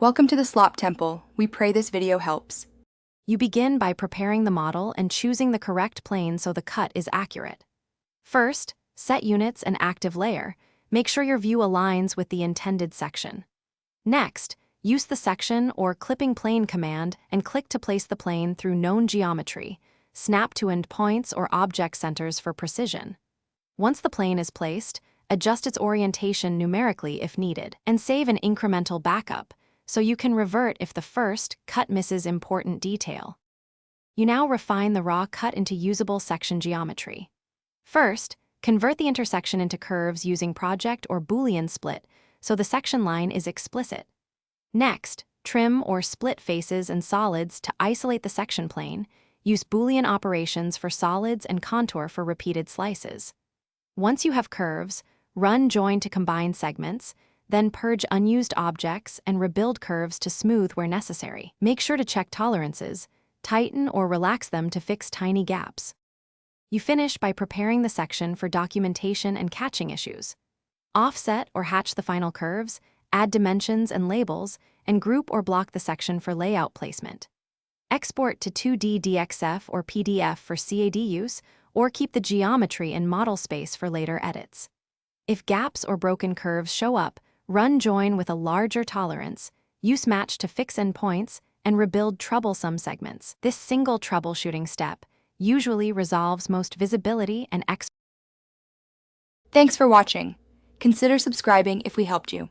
Welcome to the Slop Temple. We pray this video helps. You begin by preparing the model and choosing the correct plane so the cut is accurate. First, set units and active layer. Make sure your view aligns with the intended section. Next, use the section or clipping plane command and click to place the plane through known geometry. Snap to end points or object centers for precision. Once the plane is placed, adjust its orientation numerically if needed, and save an incremental backup, so you can revert if the first cut misses important detail. You now refine the raw cut into usable section geometry. First, convert the intersection into curves using project or Boolean split, so the section line is explicit. Next, trim or split faces and solids to isolate the section plane. Use Boolean operations for solids and contour for repeated slices. Once you have curves, run join to combine segments, then purge unused objects and rebuild curves to smooth where necessary. Make sure to check tolerances, tighten or relax them to fix tiny gaps. You finish by preparing the section for documentation and catching issues. Offset or hatch the final curves, add dimensions and labels, and group or block the section for layout placement. Export to 2D DXF or PDF for CAD use, or keep the geometry in model space for later edits. If gaps or broken curves show up, run join with a larger tolerance, use match to fix endpoints, and rebuild troublesome segments. This single troubleshooting step usually resolves most visibility and Thanks for watching. Consider subscribing if we helped you.